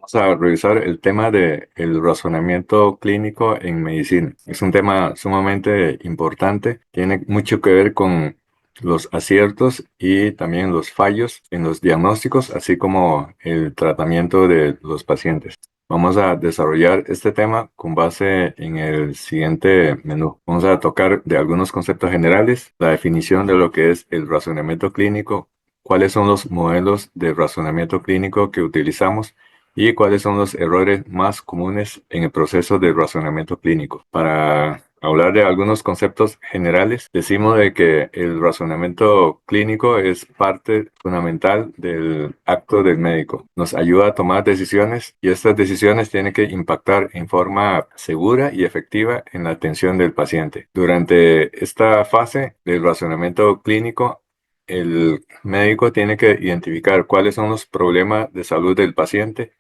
Vamos a revisar el tema de el razonamiento clínico en medicina. Es un tema sumamente importante, tiene mucho que ver con los aciertos y también los fallos en los diagnósticos, así como el tratamiento de los pacientes. Vamos a desarrollar este tema con base en el siguiente menú. Vamos a tocar de algunos conceptos generales, la definición de lo que es el razonamiento clínico, cuáles son los modelos de razonamiento clínico que utilizamos y cuáles son los errores más comunes en el proceso de razonamiento clínico. Para hablar de algunos conceptos generales, decimos de que el razonamiento clínico es parte fundamental del acto del médico. Nos ayuda a tomar decisiones y estas decisiones tienen que impactar en forma segura y efectiva en la atención del paciente. Durante esta fase del razonamiento clínico, el médico tiene que identificar cuáles son los problemas de salud del paciente,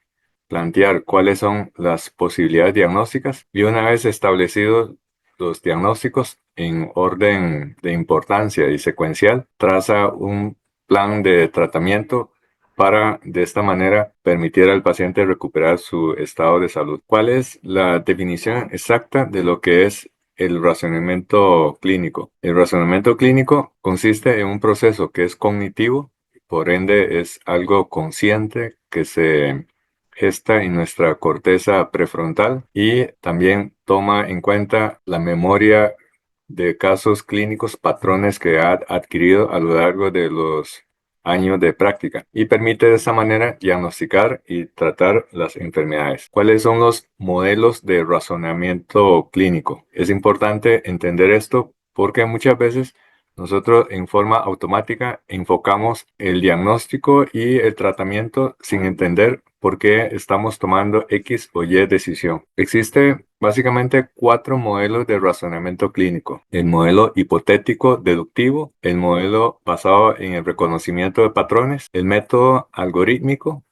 plantear cuáles son las posibilidades diagnósticas y una vez establecidos los diagnósticos en orden de importancia y secuencial, traza un plan de tratamiento para de esta manera permitir al paciente recuperar su estado de salud. ¿Cuál es la definición exacta de lo que es el razonamiento clínico? El razonamiento clínico consiste en un proceso que es cognitivo, por ende es algo consciente que se gesta en nuestra corteza prefrontal y también toma en cuenta la memoria de casos clínicos, patrones que ha adquirido a lo largo de los años de práctica y permite de esa manera diagnosticar y tratar las enfermedades. ¿Cuáles son los modelos de razonamiento clínico? Es importante entender esto porque muchas veces nosotros en forma automática enfocamos el diagnóstico y el tratamiento sin entender por qué estamos tomando X o Y decisión. Existe básicamente cuatro modelos de razonamiento clínico: el modelo hipotético deductivo, el modelo basado en el reconocimiento de patrones, el método algorítmico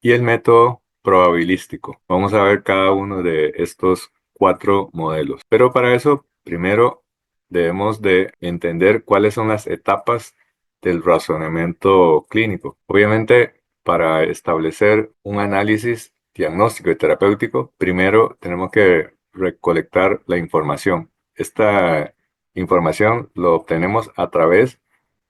y el método probabilístico. Vamos a ver cada uno de estos cuatro modelos. Pero para eso, primero debemos de entender cuáles son las etapas del razonamiento clínico. Obviamente, para establecer un análisis diagnóstico y terapéutico, primero tenemos que recolectar la información. Esta información lo obtenemos a través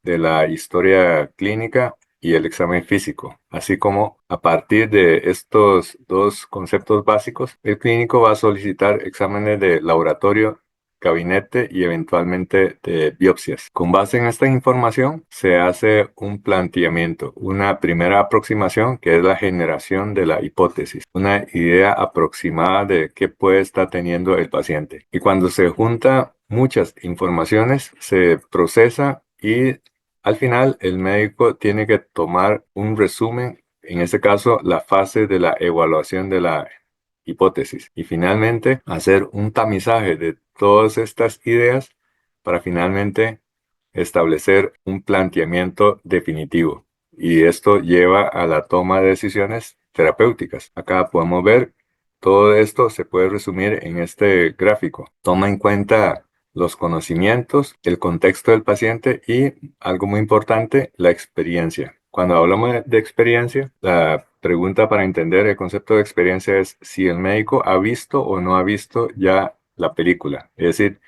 de la historia clínica y el examen físico. Así como a partir de estos dos conceptos básicos, el clínico va a solicitar exámenes de laboratorio, gabinete y eventualmente de biopsias. Con base en esta información se hace un planteamiento, una primera aproximación que es la generación de la hipótesis, una idea aproximada de qué puede estar teniendo el paciente. Y cuando se junta muchas informaciones, se procesa y al final, el médico tiene que tomar un resumen, en este caso, la fase de la evaluación de la hipótesis, y finalmente hacer un tamizaje de todas estas ideas para finalmente establecer un planteamiento definitivo. Y esto lleva a la toma de decisiones terapéuticas. Acá podemos ver todo esto se puede resumir en este gráfico. Toma en cuenta los conocimientos, el contexto del paciente y, algo muy importante, la experiencia. Cuando hablamos de experiencia, la pregunta para entender el concepto de experiencia es si el médico ha visto o no ha visto ya la película. Es decir,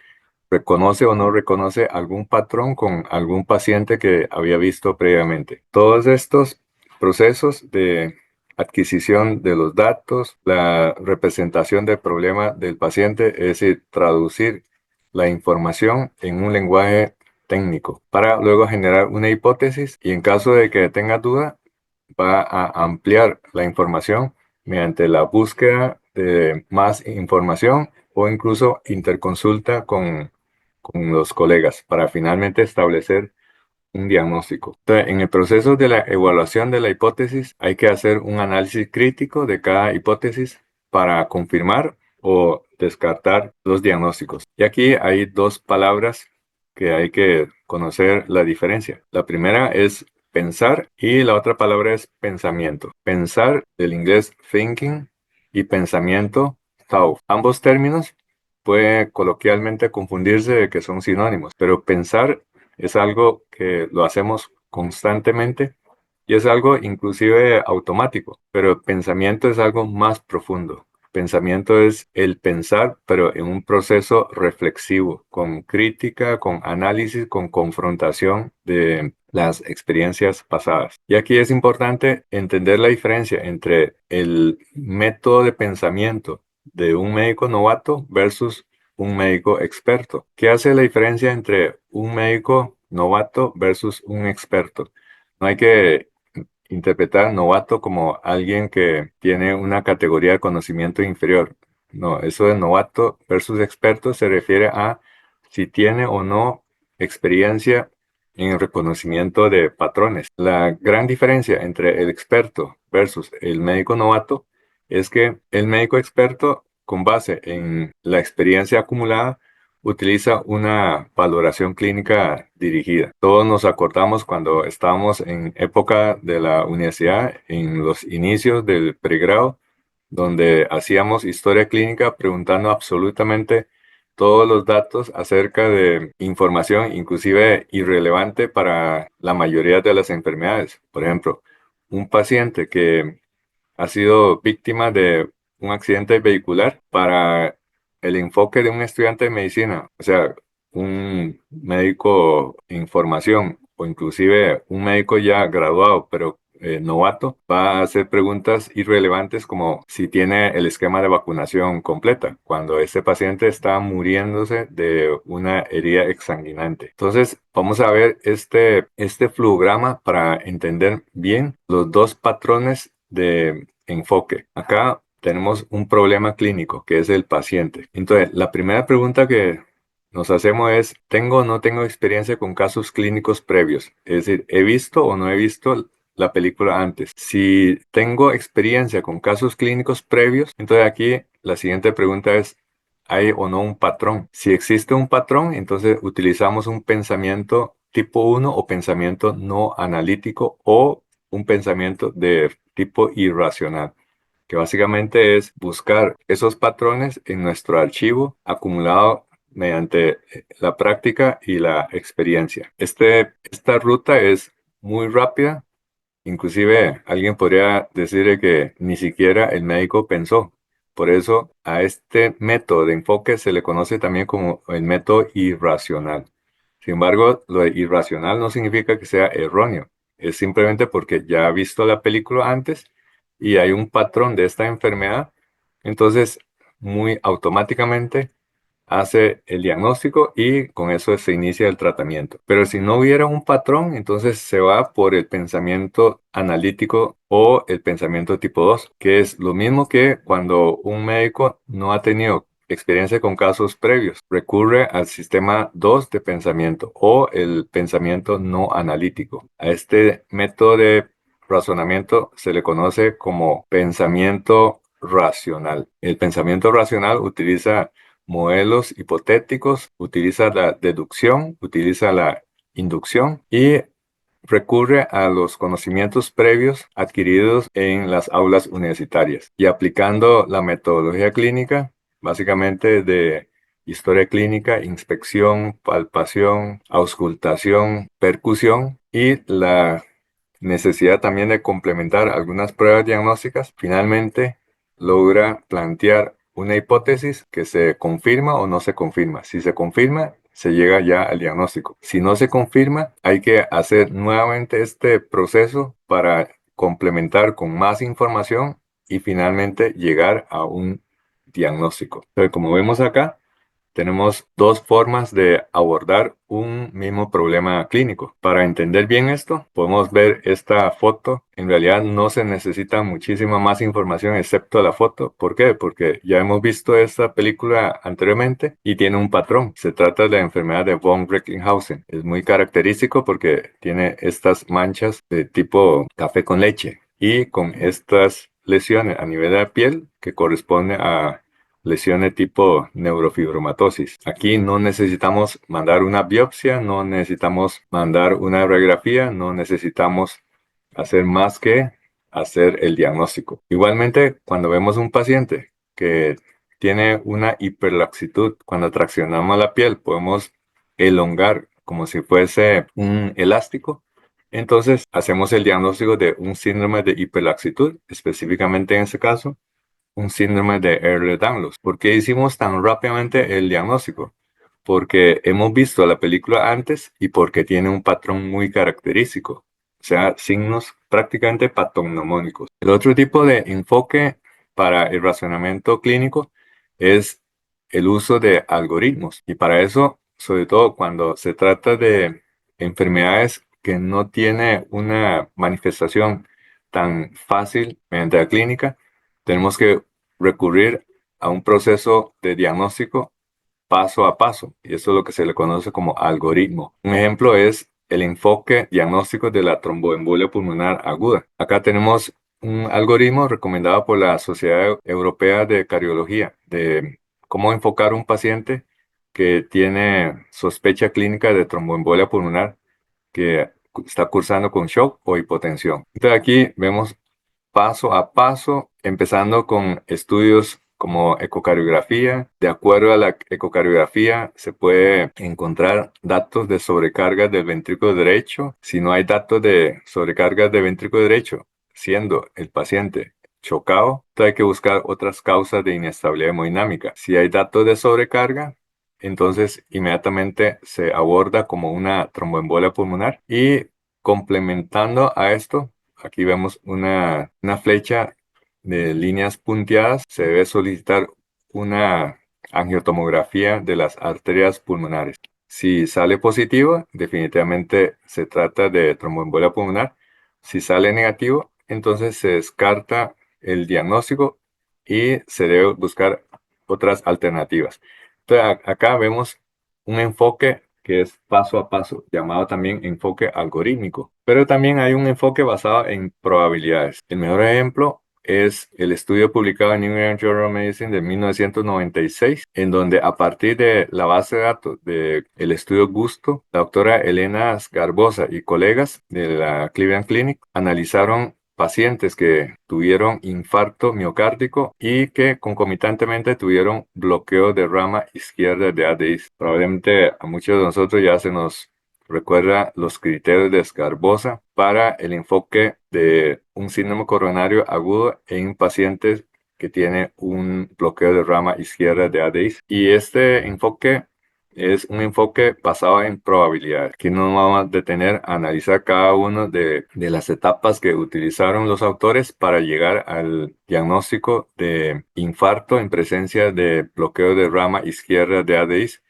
reconoce o no reconoce algún patrón con algún paciente que había visto previamente. Todos estos procesos de adquisición de los datos, la representación del problema del paciente, es decir, traducir la información en un lenguaje técnico para luego generar una hipótesis, y en caso de que tenga duda, va a ampliar la información mediante la búsqueda de más información o incluso interconsulta con los colegas para finalmente establecer un diagnóstico. Entonces, en el proceso de la evaluación de la hipótesis hay que hacer un análisis crítico de cada hipótesis para confirmar o descartar los diagnósticos. Y aquí hay dos palabras que hay que conocer la diferencia. La primera es pensar y la otra palabra es pensamiento. Pensar, del inglés thinking, y pensamiento, thought. Ambos términos puede coloquialmente confundirse de que son sinónimos, pero pensar es algo que lo hacemos constantemente y es algo inclusive automático, pero el pensamiento es algo más profundo. Pensamiento es el pensar, pero en un proceso reflexivo, con crítica, con análisis, con confrontación de las experiencias pasadas. Y aquí es importante entender la diferencia entre el método de pensamiento de un médico novato versus un médico experto. ¿Qué hace la diferencia entre un médico novato versus un experto? No hay que interpretar novato como alguien que tiene una categoría de conocimiento inferior. No, eso de novato versus experto se refiere a si tiene o no experiencia en el reconocimiento de patrones. La gran diferencia entre el experto versus el médico novato es que el médico experto, con base en la experiencia acumulada, utiliza una valoración clínica dirigida. Todos nos acordamos cuando estábamos en época de la universidad, en los inicios del pregrado, donde hacíamos historia clínica preguntando absolutamente todos los datos acerca de información, inclusive irrelevante para la mayoría de las enfermedades. Por ejemplo, un paciente que ha sido víctima de un accidente vehicular para el enfoque de un estudiante de medicina, o sea, un médico en formación o inclusive un médico ya graduado, pero novato, va a hacer preguntas irrelevantes como si tiene el esquema de vacunación completa, cuando este paciente está muriéndose de una herida exsanguinante. Entonces, vamos a ver este flujograma para entender bien los dos patrones de enfoque. Acá tenemos un problema clínico que es el paciente. Entonces, la primera pregunta que nos hacemos es, ¿tengo o no tengo experiencia con casos clínicos previos? Es decir, ¿he visto o no he visto la película antes? Si tengo experiencia con casos clínicos previos, entonces aquí la siguiente pregunta es, ¿hay o no un patrón? Si existe un patrón, entonces utilizamos un pensamiento tipo uno o pensamiento no analítico o un pensamiento de tipo irracional, que básicamente es buscar esos patrones en nuestro archivo acumulado mediante la práctica y la experiencia. Esta ruta es muy rápida. Inclusive alguien podría decir que ni siquiera el médico pensó. Por eso a este método de enfoque se le conoce también como el método irracional. Sin embargo, lo irracional no significa que sea erróneo. Es simplemente porque ya ha visto la película antes y hay un patrón de esta enfermedad. Entonces, muy automáticamente hace el diagnóstico y con eso se inicia el tratamiento. Pero si no hubiera un patrón, entonces se va por el pensamiento analítico o el pensamiento tipo 2, que es lo mismo que cuando un médico no ha tenido experiencia con casos previos, recurre al sistema 2 de pensamiento o el pensamiento no analítico. A este método de razonamiento se le conoce como pensamiento racional. El pensamiento racional utiliza modelos hipotéticos, utiliza la deducción, utiliza la inducción y recurre a los conocimientos previos adquiridos en las aulas universitarias y aplicando la metodología clínica, básicamente de historia clínica, inspección, palpación, auscultación, percusión y la necesidad también de complementar algunas pruebas diagnósticas, finalmente logra plantear una hipótesis que se confirma o no se confirma. Si se confirma, se llega ya al diagnóstico. Si no se confirma, hay que hacer nuevamente este proceso para complementar con más información y finalmente llegar a un diagnóstico. Entonces, como vemos acá, tenemos dos formas de abordar un mismo problema clínico. Para entender bien esto, podemos ver esta foto. En realidad no se necesita muchísima más información excepto la foto. ¿Por qué? Porque ya hemos visto esta película anteriormente y tiene un patrón. Se trata de la enfermedad de von Recklinghausen. Es muy característico porque tiene estas manchas de tipo café con leche y con estas lesiones a nivel de la piel que corresponde a lesiones tipo neurofibromatosis. Aquí no necesitamos mandar una biopsia, no necesitamos mandar una radiografía, no necesitamos hacer más que hacer el diagnóstico. Igualmente, cuando vemos un paciente que tiene una hiperlaxitud, cuando traccionamos la piel, podemos elongar como si fuese un elástico. Entonces, hacemos el diagnóstico de un síndrome de hiperlaxitud, específicamente en ese caso, un síndrome de Ehlers-Danlos. ¿Por qué hicimos tan rápidamente el diagnóstico? Porque hemos visto la película antes y porque tiene un patrón muy característico, o sea, signos prácticamente patognomónicos. El otro tipo de enfoque para el razonamiento clínico es el uso de algoritmos. Y para eso, sobre todo cuando se trata de enfermedades que no tiene una manifestación tan fácil mediante la clínica, tenemos que recurrir a un proceso de diagnóstico paso a paso, y eso es lo que se le conoce como algoritmo. Un ejemplo es el enfoque diagnóstico de la tromboembolia pulmonar aguda. Acá tenemos un algoritmo recomendado por la Sociedad Europea de Cardiología de cómo enfocar un paciente que tiene sospecha clínica de tromboembolia pulmonar que está cursando con shock o hipotensión. Entonces aquí vemos paso a paso, empezando con estudios como ecocardiografía. De acuerdo a la ecocardiografía, se puede encontrar datos de sobrecarga del ventrículo derecho. Si no hay datos de sobrecarga del ventrículo derecho, siendo el paciente chocado, entonces hay que buscar otras causas de inestabilidad hemodinámica. Si hay datos de sobrecarga, entonces inmediatamente se aborda como una tromboembolia pulmonar y complementando a esto, aquí vemos una flecha de líneas punteadas. Se debe solicitar una angiotomografía de las arterias pulmonares. Si sale positivo, definitivamente se trata de tromboembolia pulmonar. Si sale negativo, entonces se descarta el diagnóstico y se debe buscar otras alternativas. Entonces, acá vemos un enfoque que es paso a paso, llamado también enfoque algorítmico. Pero también hay un enfoque basado en probabilidades. El mejor ejemplo es el estudio publicado en New England Journal of Medicine de 1996, en donde a partir de la base de datos del estudio Gusto, la doctora Elena Sgarbosa y colegas de la Cleveland Clinic analizaron pacientes que tuvieron infarto miocárdico y que concomitantemente tuvieron bloqueo de rama izquierda de ADIs. Probablemente a muchos de nosotros ya se nos recuerda los criterios de Sgarbosa para el enfoque de un síndrome coronario agudo en pacientes que tienen un bloqueo de rama izquierda de ADIs. Y este enfoque es un enfoque basado en probabilidades. Aquí nos vamos a detener a analizar cada una de las etapas que utilizaron los autores para llegar al diagnóstico de infarto en presencia de bloqueo de rama izquierda de ADIs.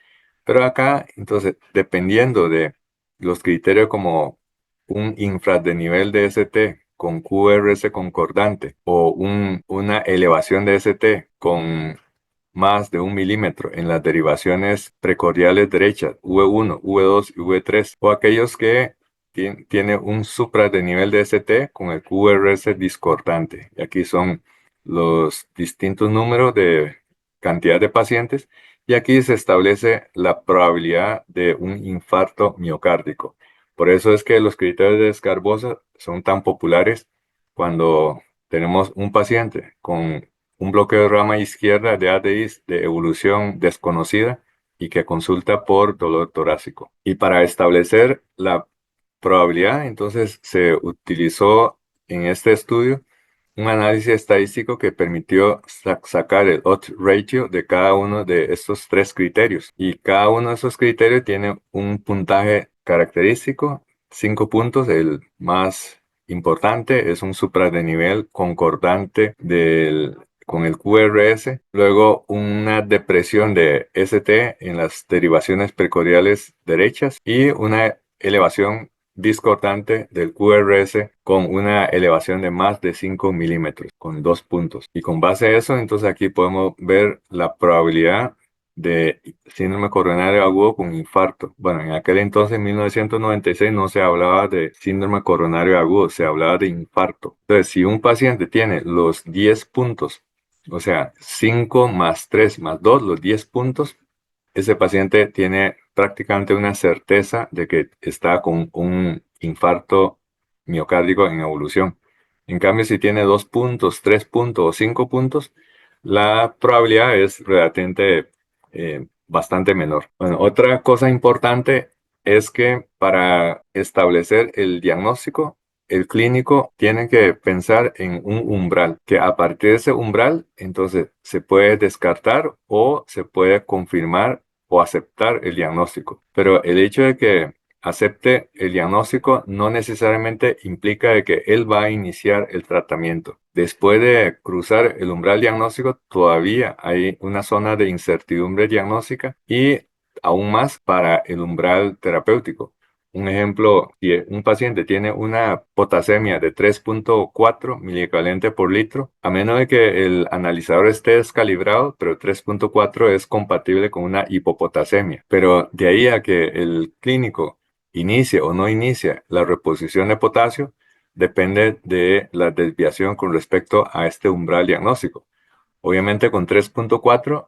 Pero acá, entonces, dependiendo de los criterios como un infradenivel de ST con QRS concordante o una elevación de ST con más de 1 milímetro en las derivaciones precordiales derechas, V1, V2 y V3, o aquellos que tienen un supradenivel de ST con el QRS discordante. Y aquí son los distintos números de cantidad de pacientes y aquí se establece la probabilidad de un infarto miocárdico. Por eso es que los criterios de Sgarbosa son tan populares cuando tenemos un paciente con un bloqueo de rama izquierda de ADIs de evolución desconocida y que consulta por dolor torácico. Y para establecer la probabilidad, entonces se utilizó en este estudio un análisis estadístico que permitió sacar el odds ratio de cada uno de estos tres criterios. Y cada uno de esos criterios tiene un puntaje característico, 5 puntos. El más importante es un supradenivel concordante con el QRS, luego una depresión de ST en las derivaciones precordiales derechas y una elevación discordante del QRS con una elevación de más de 5 milímetros, con 2 puntos. Y con base a eso, entonces aquí podemos ver la probabilidad de síndrome coronario agudo con infarto. Bueno, en aquel entonces, en 1996, no se hablaba de síndrome coronario agudo, se hablaba de infarto. Entonces, si un paciente tiene los 10 puntos, o sea, 5 más 3 más 2, los 10 puntos, ese paciente tiene prácticamente una certeza de que está con un infarto miocárdico en evolución. En cambio, si tiene 2 puntos, 3 puntos o 5 puntos, la probabilidad es relativamente bastante menor. Bueno, otra cosa importante es que para establecer el diagnóstico, el clínico tiene que pensar en un umbral, que a partir de ese umbral, entonces se puede descartar o se puede confirmar o aceptar el diagnóstico. Pero el hecho de que acepte el diagnóstico no necesariamente implica de que él va a iniciar el tratamiento. Después de cruzar el umbral diagnóstico, todavía hay una zona de incertidumbre diagnóstica y aún más para el umbral terapéutico. Un ejemplo, si un paciente tiene una potasemia de 3.4 miliequivalente por litro, a menos de que el analizador esté descalibrado, pero 3.4 es compatible con una hipopotasemia. Pero de ahí a que el clínico inicie o no inicie la reposición de potasio, depende de la desviación con respecto a este umbral diagnóstico. Obviamente con 3.4,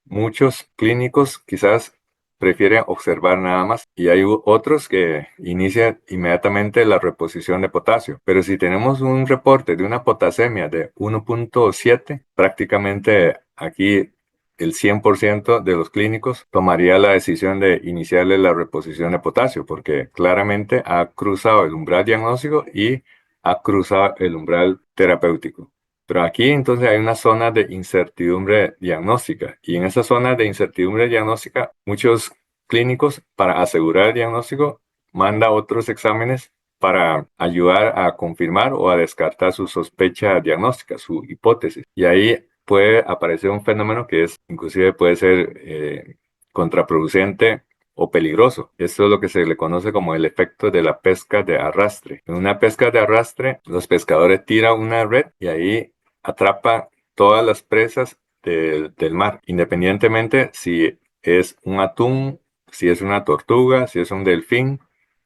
muchos clínicos quizás prefieren observar nada más y hay otros que inician inmediatamente la reposición de potasio. Pero si tenemos un reporte de una potasemia de 1.7, prácticamente aquí el 100% de los clínicos tomaría la decisión de iniciarle la reposición de potasio porque claramente ha cruzado el umbral diagnóstico y ha cruzado el umbral terapéutico. Pero aquí entonces hay una zona de incertidumbre diagnóstica y en esa zona de incertidumbre diagnóstica muchos clínicos para asegurar el diagnóstico manda otros exámenes para ayudar a confirmar o a descartar su sospecha diagnóstica, su hipótesis. Y ahí puede aparecer un fenómeno que es inclusive puede ser contraproducente o peligroso. Esto es lo que se le conoce como el efecto de la pesca de arrastre. En una pesca de arrastre, los pescadores tiran una red y ahí atrapa todas las presas del mar, independientemente si es un atún, si es una tortuga, si es un delfín,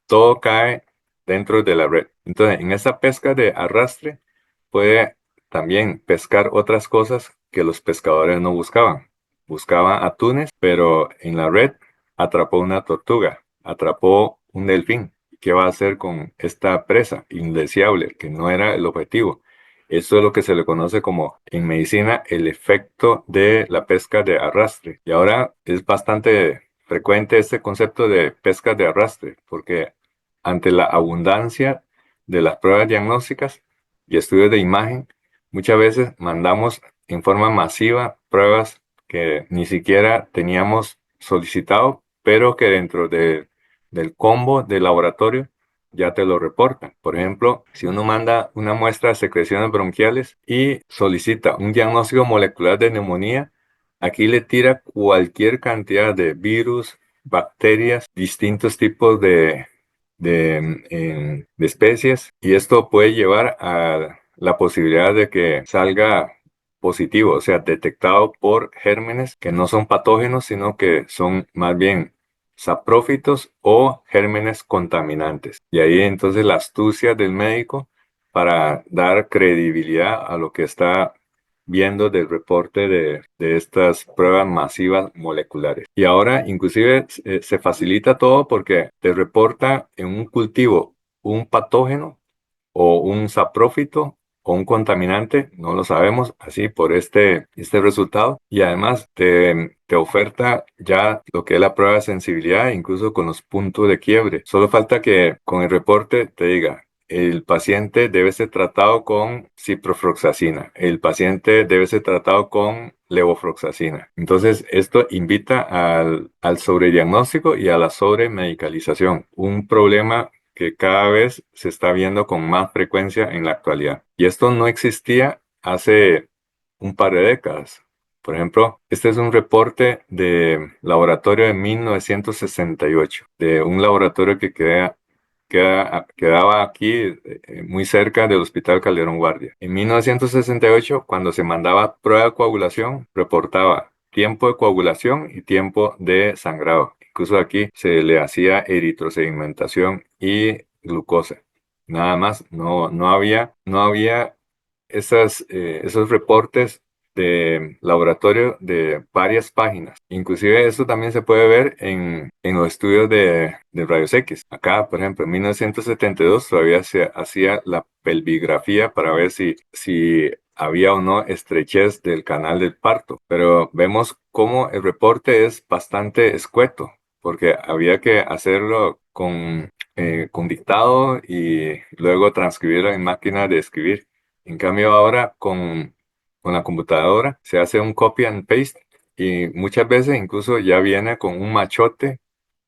todo cae dentro de la red. Entonces, en esa pesca de arrastre puede también pescar otras cosas que los pescadores no buscaban. Buscaban atunes, pero en la red atrapó una tortuga, atrapó un delfín. ¿Qué va a hacer con esta presa indeseable que no era el objetivo? Esto es lo que se le conoce como en medicina el efecto de la pesca de arrastre. Y ahora es bastante frecuente este concepto de pesca de arrastre, porque ante la abundancia de las pruebas diagnósticas y estudios de imagen, muchas veces mandamos en forma masiva pruebas que ni siquiera teníamos solicitado, pero que dentro del combo del laboratorio ya te lo reportan. Por ejemplo, si uno manda una muestra de secreciones bronquiales y solicita un diagnóstico molecular de neumonía, aquí le tira cualquier cantidad de virus, bacterias, distintos tipos de especies, y esto puede llevar a la posibilidad de que salga positivo, o sea, detectado por gérmenes que no son patógenos, sino que son más bien saprófitos o gérmenes contaminantes. Y ahí entonces la astucia del médico para dar credibilidad a lo que está viendo del reporte de estas pruebas masivas moleculares. Y ahora inclusive se facilita todo porque te reporta en un cultivo un patógeno o un saprófito o un contaminante, no lo sabemos así por este resultado. Y además te oferta ya lo que es la prueba de sensibilidad, incluso con los puntos de quiebre. Solo falta que con el reporte te diga, el paciente debe ser tratado con ciprofloxacina. El paciente debe ser tratado con levofloxacina. Entonces, esto invita al sobrediagnóstico y a la sobremedicalización. Un problema que cada vez se está viendo con más frecuencia en la actualidad. Y esto no existía hace un par de décadas. Por ejemplo, este es un reporte de laboratorio de 1968, de un laboratorio que quedaba aquí muy cerca del Hospital Calderón Guardia. En 1968, cuando se mandaba prueba de coagulación, reportaba tiempo de coagulación y tiempo de sangrado. Incluso aquí se le hacía eritrosedimentación y glucosa. Nada más, no había esos reportes de laboratorio de varias páginas. Inclusive eso también se puede ver en los estudios de rayos X. Acá, por ejemplo, en 1972 todavía se hacía la pelvigrafía para ver si había o no estrechez del canal del parto. Pero vemos cómo el reporte es bastante escueto, porque había que hacerlo con dictado y luego transcribirlo en máquina de escribir. En cambio, ahora con la computadora se hace un copy and paste y muchas veces incluso ya viene con un machote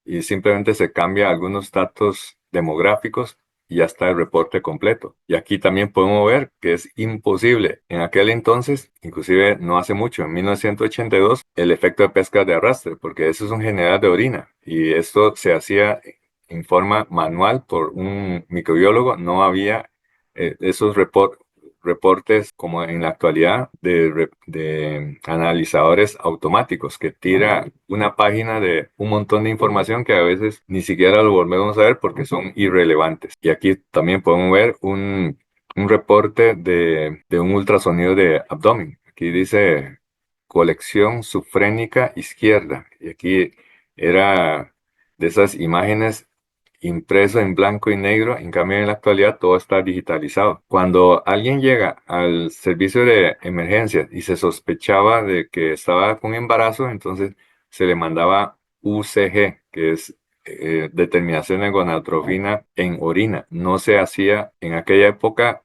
y simplemente se cambia algunos datos demográficos y ya está el reporte completo. Y aquí también podemos ver que es imposible. En aquel entonces, inclusive no hace mucho, en 1982, el efecto de pesca de arrastre, porque eso es un generador de orina y esto se hacía en forma manual por un microbiólogo. No había esos reportes como en la actualidad de analizadores automáticos que tira una página de un montón de información que a veces ni siquiera lo volvemos a ver porque son irrelevantes. Y aquí también podemos ver un reporte de un ultrasonido de abdomen. Aquí dice colección subfrénica izquierda. Y aquí era de esas imágenes impreso en blanco y negro. En cambio, en la actualidad todo está digitalizado. Cuando alguien llega al servicio de emergencias y se sospechaba de que estaba con embarazo, entonces se le mandaba UCG, que es determinación de gonadotrofina en orina. No se hacía en aquella época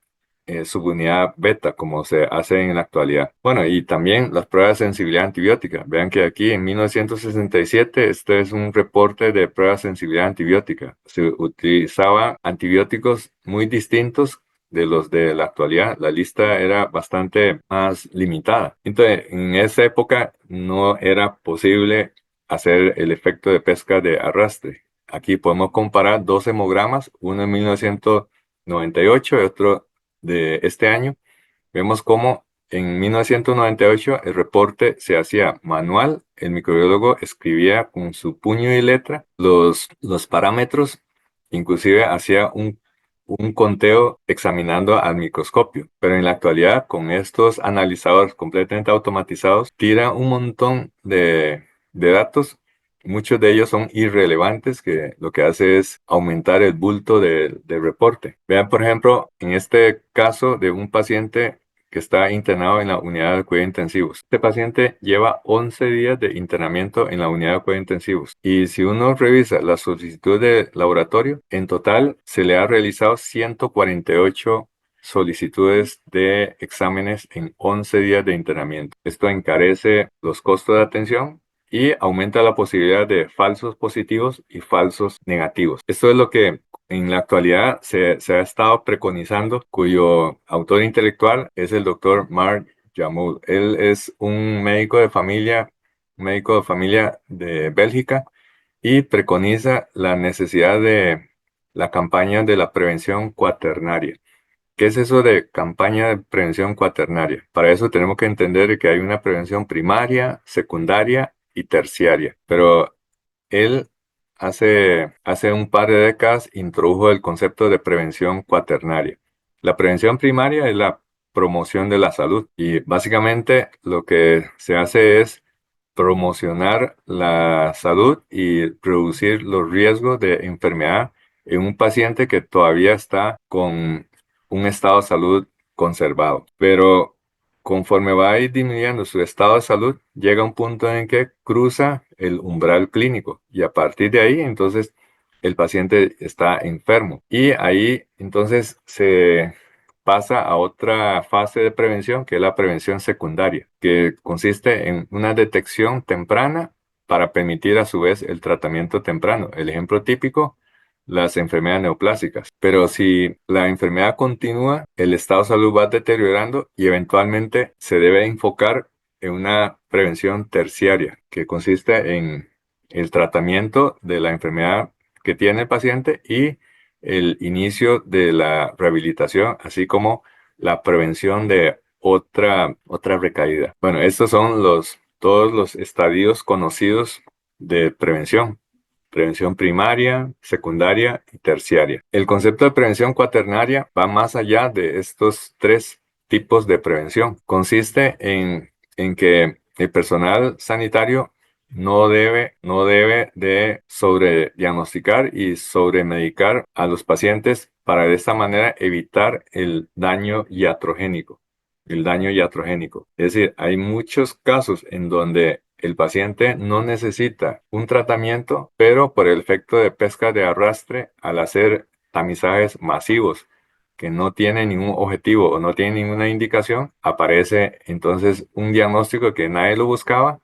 subunidad beta, como se hace en la actualidad. Bueno, y también las pruebas de sensibilidad antibiótica. Vean que aquí en 1967, este es un reporte de pruebas de sensibilidad antibiótica. Se utilizaban antibióticos muy distintos de los de la actualidad. La lista era bastante más limitada. Entonces, en esa época no era posible hacer el efecto de pesca de arrastre. Aquí podemos comparar dos hemogramas, uno en 1998 y otro de este año. Vemos cómo en 1998 el reporte se hacía manual, el microbiólogo escribía con su puño y letra los parámetros, inclusive hacía un conteo examinando al microscopio. Pero en la actualidad, con estos analizadores completamente automatizados, tira un montón de datos. Muchos de ellos son irrelevantes, que lo que hace es aumentar el bulto del reporte. Vean, por ejemplo, en este caso de un paciente que está internado en la unidad de cuidados intensivos. Este paciente lleva 11 días de internamiento en la unidad de cuidados intensivos. Y si uno revisa la solicitud de laboratorio, en total se le ha realizado 148 solicitudes de exámenes en 11 días de internamiento. Esto encarece los costos de atención y aumenta la posibilidad de falsos positivos y falsos negativos. Esto es lo que en la actualidad se ha estado preconizando, cuyo autor intelectual es el doctor Mark Jamoud. Él es un médico de familia de Bélgica y preconiza la necesidad de la campaña de la prevención cuaternaria. ¿Qué es eso de campaña de prevención cuaternaria? Para eso tenemos que entender que hay una prevención primaria, secundaria y terciaria. Pero él hace un par de décadas introdujo el concepto de prevención cuaternaria. La prevención primaria es la promoción de la salud y básicamente lo que se hace es promocionar la salud y reducir los riesgos de enfermedad en un paciente que todavía está con un estado de salud conservado. Pero conforme va a ir disminuyendo su estado de salud, llega un punto en que cruza el umbral clínico y a partir de ahí, entonces, el paciente está enfermo. Y ahí, entonces, se pasa a otra fase de prevención, que es la prevención secundaria, que consiste en una detección temprana para permitir a su vez el tratamiento temprano. El ejemplo típico, las enfermedades neoplásicas. Pero si la enfermedad continúa, el estado de salud va deteriorando y eventualmente se debe enfocar en una prevención terciaria, que consiste en el tratamiento de la enfermedad que tiene el paciente y el inicio de la rehabilitación, así como la prevención de otra recaída. Bueno, estos son todos los estadios conocidos de prevención. Prevención primaria, secundaria y terciaria. El concepto de prevención cuaternaria va más allá de estos tres tipos de prevención. Consiste en que el personal sanitario no debe de sobrediagnosticar y sobremedicar a los pacientes para de esta manera evitar el daño iatrogénico. El daño iatrogénico. Es decir, hay muchos casos en donde el paciente no necesita un tratamiento, pero por el efecto de pesca de arrastre, al hacer tamizajes masivos que no tienen ningún objetivo o no tienen ninguna indicación, aparece entonces un diagnóstico que nadie lo buscaba,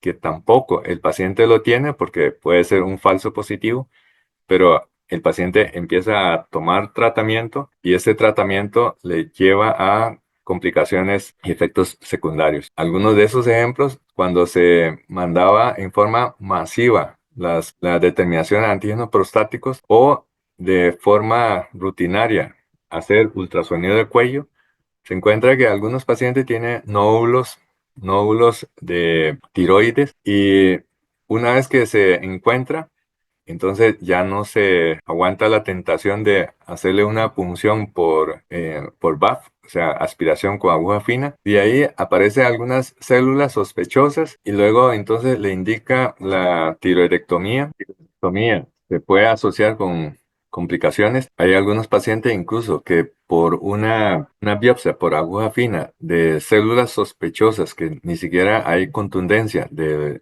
que tampoco el paciente lo tiene porque puede ser un falso positivo, pero el paciente empieza a tomar tratamiento y ese tratamiento le lleva a complicaciones y efectos secundarios. Algunos de esos ejemplos, cuando se mandaba en forma masiva la determinación de antígenos prostáticos o de forma rutinaria hacer ultrasonido de cuello, se encuentra que algunos pacientes tienen nódulos de tiroides y una vez que se encuentra, entonces ya no se aguanta la tentación de hacerle una punción por BAF, o sea, aspiración con aguja fina. Y ahí aparecen algunas células sospechosas y luego entonces le indica la tiroidectomía. Tiroidectomía se puede asociar con complicaciones. Hay algunos pacientes incluso que por una biopsia por aguja fina de células sospechosas que ni siquiera hay contundencia de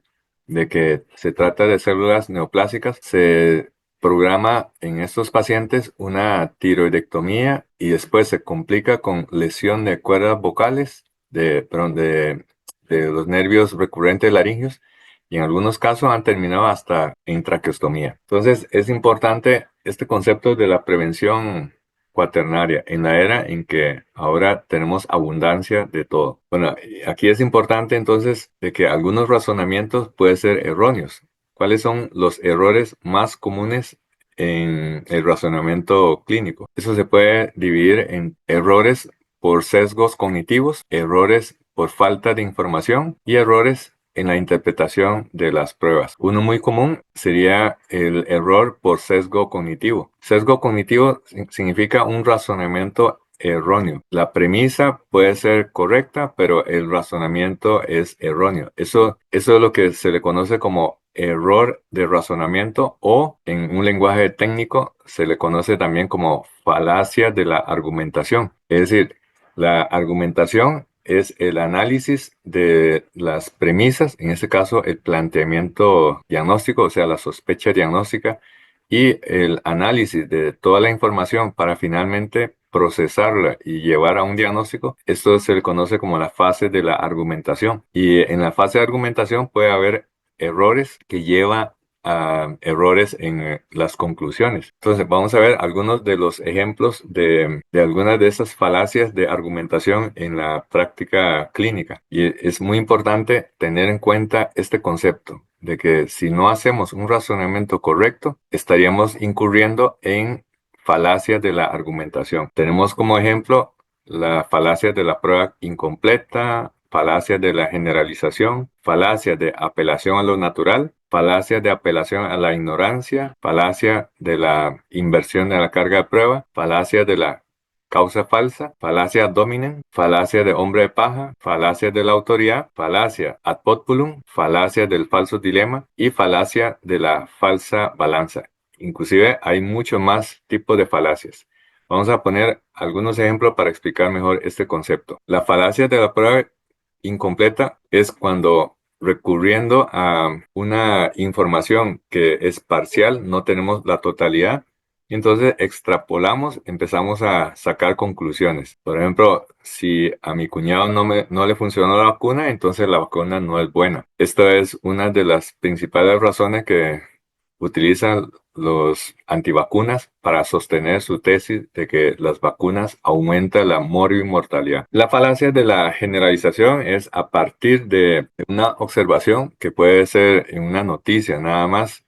que se trata de células neoplásicas, se programa en estos pacientes una tiroidectomía y después se complica con lesión de cuerdas vocales, perdón, de los nervios recurrentes laringeos, y en algunos casos han terminado hasta en traqueostomía. Entonces es importante este concepto de la prevención cuaternaria en la era en que ahora tenemos abundancia de todo. Bueno, aquí es importante entonces de que algunos razonamientos pueden ser erróneos. ¿Cuáles son los errores más comunes en el razonamiento clínico? Eso se puede dividir en errores por sesgos cognitivos, errores por falta de información y errores en la interpretación de las pruebas. Uno muy común sería el error por sesgo cognitivo. Sesgo cognitivo significa un razonamiento erróneo. La premisa puede ser correcta, pero el razonamiento es erróneo. Eso es lo que se le conoce como error de razonamiento o en un lenguaje técnico se le conoce también como falacia de la argumentación. Es decir, la argumentación es el análisis de las premisas, en este caso el planteamiento diagnóstico, o sea, la sospecha diagnóstica, y el análisis de toda la información para finalmente procesarla y llevar a un diagnóstico. Esto se le conoce como la fase de la argumentación. Y en la fase de argumentación puede haber errores que llevan a errores en las conclusiones. Entonces, vamos a ver algunos de los ejemplos de algunas de esas falacias de argumentación en la práctica clínica. Y es muy importante tener en cuenta este concepto de que si no hacemos un razonamiento correcto, estaríamos incurriendo en falacias de la argumentación. Tenemos como ejemplo la falacia de la prueba incompleta, falacias de la generalización, falacias de apelación a lo natural, falacias de apelación a la ignorancia, falacia de la inversión de la carga de prueba, falacia de la causa falsa, falacia ad hominem, falacia de hombre de paja, falacia de la autoridad, falacia ad populum, falacia del falso dilema y falacia de la falsa balanza. Inclusive hay muchos más tipos de falacias. Vamos a poner algunos ejemplos para explicar mejor este concepto. La falacia de la prueba incompleta es cuando recurriendo a una información que es parcial, no tenemos la totalidad, y entonces extrapolamos, empezamos a sacar conclusiones. Por ejemplo, si a mi cuñado no le funcionó la vacuna, entonces la vacuna no es buena. Esta es una de las principales razones que utilizan los antivacunas para sostener su tesis de que las vacunas aumentan la mortalidad. La falacia de la generalización es a partir de una observación que puede ser en una noticia nada más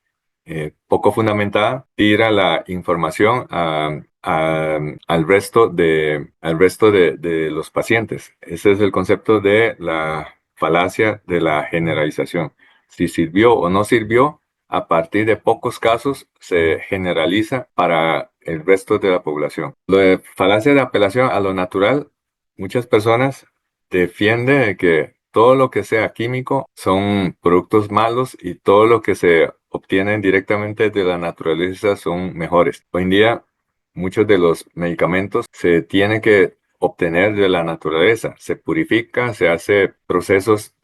poco fundamentada, tira la información al resto de los pacientes. Ese es el concepto de la falacia de la generalización. Si sirvió o no sirvió, a partir de pocos casos se generaliza para el resto de la población. Lo de falacia de apelación a lo natural, muchas personas defienden que todo lo que sea químico son productos malos y todo lo que se obtienen directamente de la naturaleza son mejores. Hoy en día, muchos de los medicamentos se tienen que obtener de la naturaleza. Se purifica, se hace procesos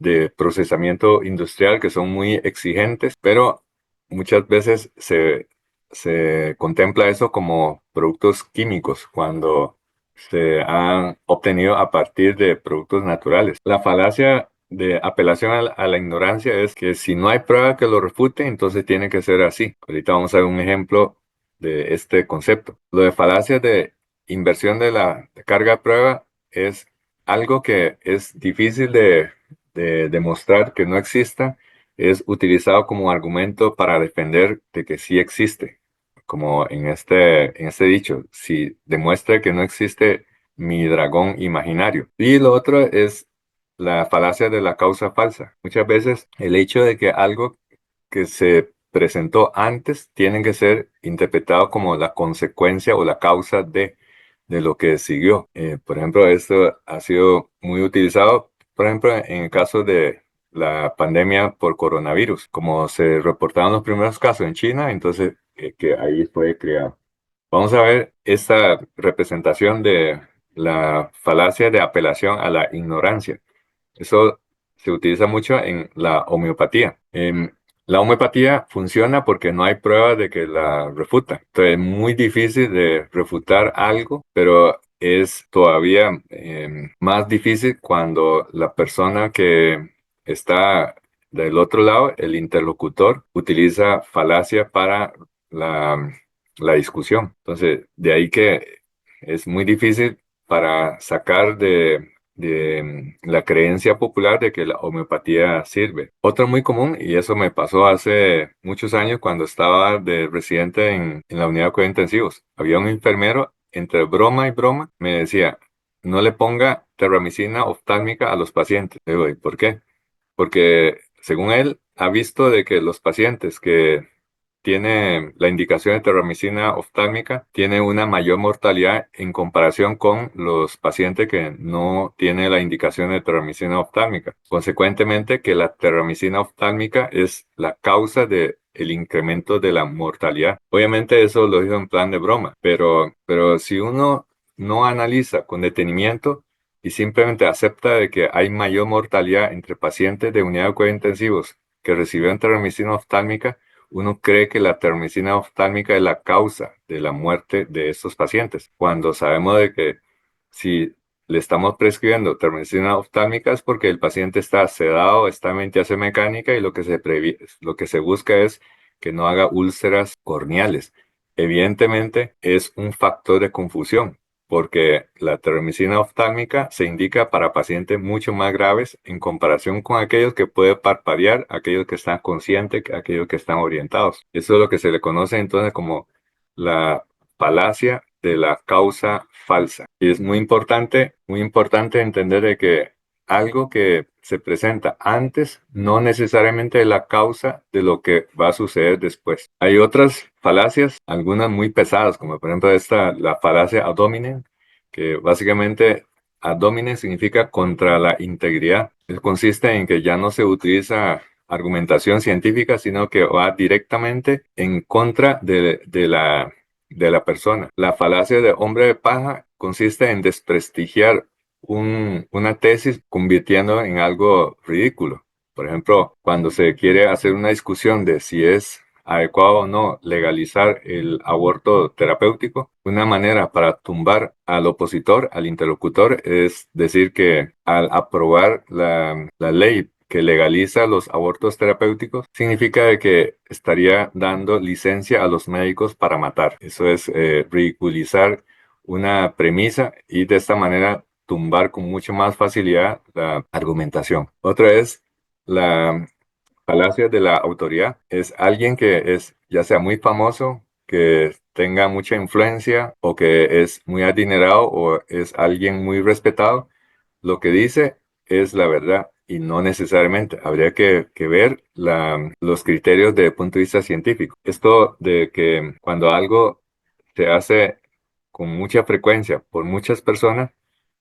de procesamiento industrial que son muy exigentes, pero muchas veces se contempla eso como productos químicos cuando se han obtenido a partir de productos naturales. La falacia de apelación a la ignorancia es que si no hay prueba que lo refute, entonces tiene que ser así. Ahorita vamos a ver un ejemplo de este concepto. Lo de falacia de inversión de la carga de prueba es algo que es difícil de demostrar que no exista, es utilizado como argumento para defender de que sí existe. Como en este dicho, si demuestra que no existe mi dragón imaginario. Y lo otro es la falacia de la causa falsa. Muchas veces el hecho de que algo que se presentó antes tiene que ser interpretado como la consecuencia o la causa de lo que siguió. Por ejemplo, esto ha sido muy utilizado, por ejemplo, en el caso de la pandemia por coronavirus. Como se reportaron los primeros casos en China, entonces que ahí fue creado. Vamos a ver esta representación de la falacia de apelación a la ignorancia. Eso se utiliza mucho en la homeopatía. La homeopatía funciona porque no hay pruebas de que la refuta. Entonces es muy difícil de refutar algo, pero es todavía más difícil cuando la persona que está del otro lado, el interlocutor, utiliza falacia para la, la discusión. Entonces, de ahí que es muy difícil para sacar de la creencia popular de que la homeopatía sirve. Otro muy común, y eso me pasó hace muchos años cuando estaba de residente en la unidad de cuidados intensivos. Había un enfermero, entre broma y broma, me decía, no le ponga terramicina oftálmica a los pacientes. Le digo, ¿y por qué? Porque según él, ha visto de que los pacientes que tiene la indicación de terramicina oftálmica, tiene una mayor mortalidad en comparación con los pacientes que no tienen la indicación de terramicina oftálmica. Consecuentemente, que la terramicina oftálmica es la causa de el incremento de la mortalidad. Obviamente eso lo dijo en plan de broma, pero si uno no analiza con detenimiento y simplemente acepta de que hay mayor mortalidad entre pacientes de unidad de cuidados intensivos que recibieron terramicina oftálmica, uno cree que la termicina oftálmica es la causa de la muerte de estos pacientes, cuando sabemos de que si le estamos prescribiendo termicina oftálmica es porque el paciente está sedado, está en ventilación mecánica y lo que se busca es que no haga úlceras corneales. Evidentemente es un factor de confusión porque la termicina oftálmica se indica para pacientes mucho más graves en comparación con aquellos que pueden parpadear, aquellos que están conscientes, aquellos que están orientados. Eso es lo que se le conoce entonces como la falacia de la causa falsa. Y es muy importante entender de que algo que se presenta antes no necesariamente es la causa de lo que va a suceder después. Hay otras falacias, algunas muy pesadas, como por ejemplo esta, la falacia ad hominem, que básicamente ad hominem significa contra la integridad. Consiste en que ya no se utiliza argumentación científica, sino que va directamente en contra de la persona. La falacia de hombre de paja consiste en desprestigiar una tesis convirtiendo en algo ridículo. Por ejemplo, cuando se quiere hacer una discusión de si es adecuado o no legalizar el aborto terapéutico, una manera para tumbar al opositor, al interlocutor, es decir que al aprobar la ley que legaliza los abortos terapéuticos, significa de que estaría dando licencia a los médicos para matar. Eso es ridiculizar una premisa y de esta manera tumbar con mucho más facilidad la argumentación. Otra es la falacia de la autoridad. Es alguien que es ya sea muy famoso, que tenga mucha influencia o que es muy adinerado o es alguien muy respetado. Lo que dice es la verdad y no necesariamente. Habría que ver los criterios desde el punto de vista científico. Esto de que cuando algo se hace con mucha frecuencia por muchas personas,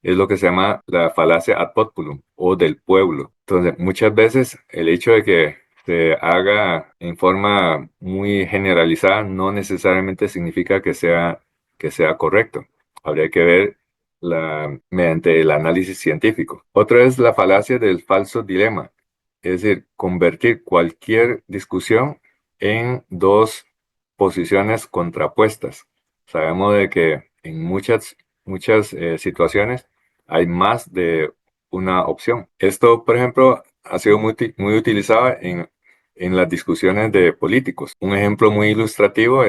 es lo que se llama la falacia ad populum o del pueblo. Entonces, muchas veces el hecho de que se haga en forma muy generalizada no necesariamente significa que sea correcto. Habría que ver mediante el análisis científico. Otra es la falacia del falso dilema. es decir, convertir cualquier discusión en dos posiciones contrapuestas. Sabemos de que en muchas situaciones hay más de una opción. Esto, por ejemplo, ha sido muy utilizado en las discusiones de políticos. Un ejemplo muy ilustrativo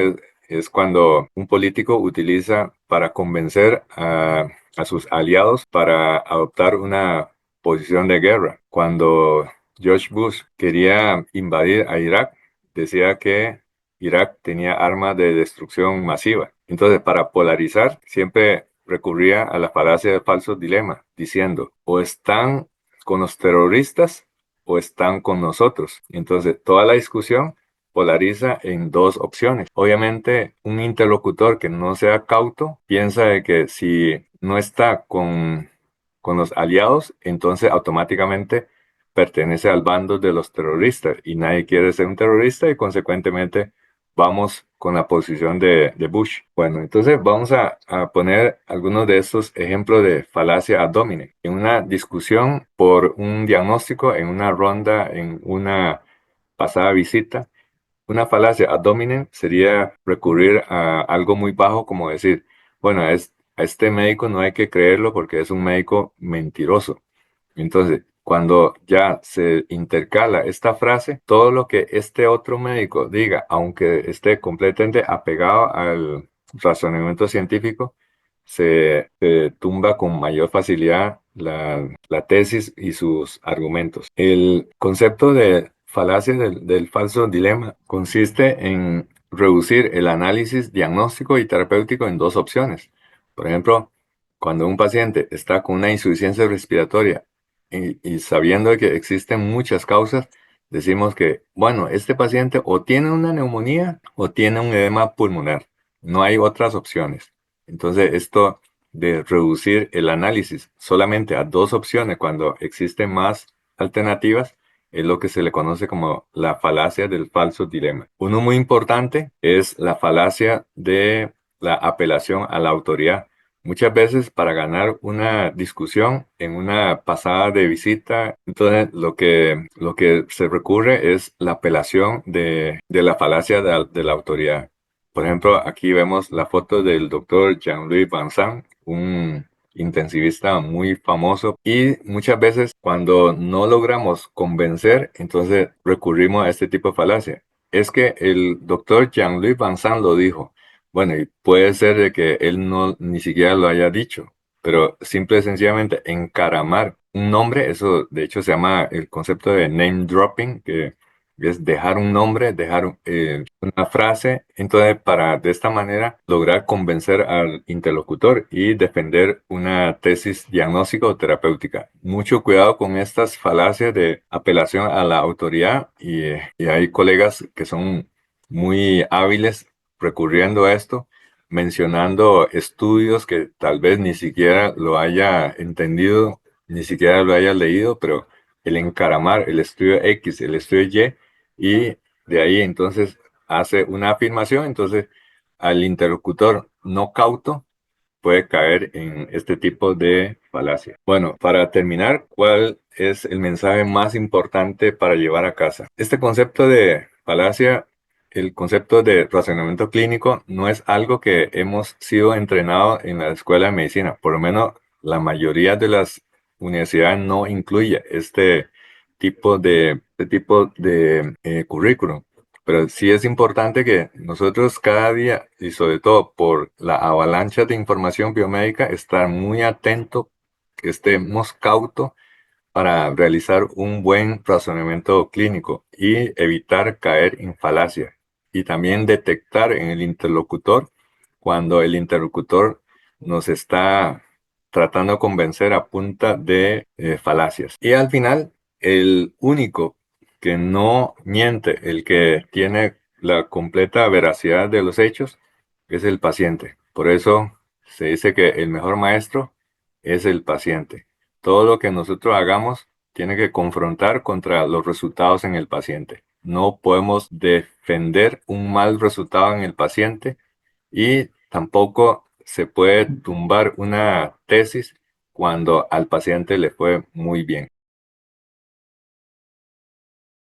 es cuando un político utiliza para convencer a sus aliados para adoptar una posición de guerra. Cuando George Bush quería invadir a Irak, decía que Irak tenía armas de destrucción masiva. Entonces, para polarizar, siempre recurría a la falacia del falso dilema, diciendo, o están con los terroristas o están con nosotros. Entonces, toda la discusión polariza en dos opciones. Obviamente, un interlocutor que no sea cauto piensa de que si no está con los aliados, entonces automáticamente pertenece al bando de los terroristas y nadie quiere ser un terrorista y consecuentemente vamos con la posición de Bush. Bueno, entonces vamos a poner algunos de estos ejemplos de falacia ad hominem. En una discusión por un diagnóstico, en una ronda, en una pasada visita, una falacia ad hominem sería recurrir a algo muy bajo como decir, bueno, a este médico no hay que creerlo porque es un médico mentiroso. Entonces, cuando ya se intercala esta frase, todo lo que este otro médico diga, aunque esté completamente apegado al razonamiento científico, se tumba con mayor facilidad la tesis y sus argumentos. El concepto de falacia del falso dilema consiste en reducir el análisis diagnóstico y terapéutico en dos opciones. Por ejemplo, cuando un paciente está con una insuficiencia respiratoria y sabiendo que existen muchas causas, decimos que, bueno, este paciente o tiene una neumonía o tiene un edema pulmonar. No hay otras opciones. Entonces, esto de reducir el análisis solamente a dos opciones cuando existen más alternativas es lo que se le conoce como la falacia del falso dilema. Uno muy importante es la falacia de la apelación a la autoridad. Muchas veces para ganar una discusión en una pasada de visita, entonces lo que se recurre es la apelación de la falacia de la autoridad. Por ejemplo, aquí vemos la foto del doctor Jean-Louis Vincent, un intensivista muy famoso, y muchas veces cuando no logramos convencer, entonces recurrimos a este tipo de falacia. Es que el doctor Jean-Louis Vincent lo dijo. Bueno, y puede ser de que él no ni siquiera lo haya dicho, pero simple y sencillamente encaramar un nombre, eso de hecho se llama el concepto de name dropping, que es dejar un nombre, dejar una frase, entonces para de esta manera lograr convencer al interlocutor y defender una tesis diagnóstica o terapéutica. Mucho cuidado con estas falacias de apelación a la autoridad y hay colegas que son muy hábiles recurriendo a esto, mencionando estudios que tal vez ni siquiera lo haya entendido, ni siquiera lo haya leído, pero el encaramar el estudio X, el estudio y de ahí entonces hace una afirmación, entonces al interlocutor no cauto puede caer en este tipo de falacia. Bueno, para terminar, ¿cuál es el mensaje más importante para llevar a casa? Este concepto de falacia, el concepto de razonamiento clínico, no es algo que hemos sido entrenados en la escuela de medicina. Por lo menos la mayoría de las universidades no incluye este tipo de currículum. Pero sí es importante que nosotros cada día, y sobre todo por la avalancha de información biomédica, estar muy atento, que estemos cautos para realizar un buen razonamiento clínico y evitar caer en falacia. Y también detectar en el interlocutor cuando el interlocutor nos está tratando de convencer a punta de falacias. Y al final, el único que no miente, el que tiene la completa veracidad de los hechos, es el paciente. Por eso se dice que el mejor maestro es el paciente. Todo lo que nosotros hagamos tiene que confrontar contra los resultados en el paciente. No podemos defender un mal resultado en el paciente y tampoco se puede tumbar una tesis cuando al paciente le fue muy bien.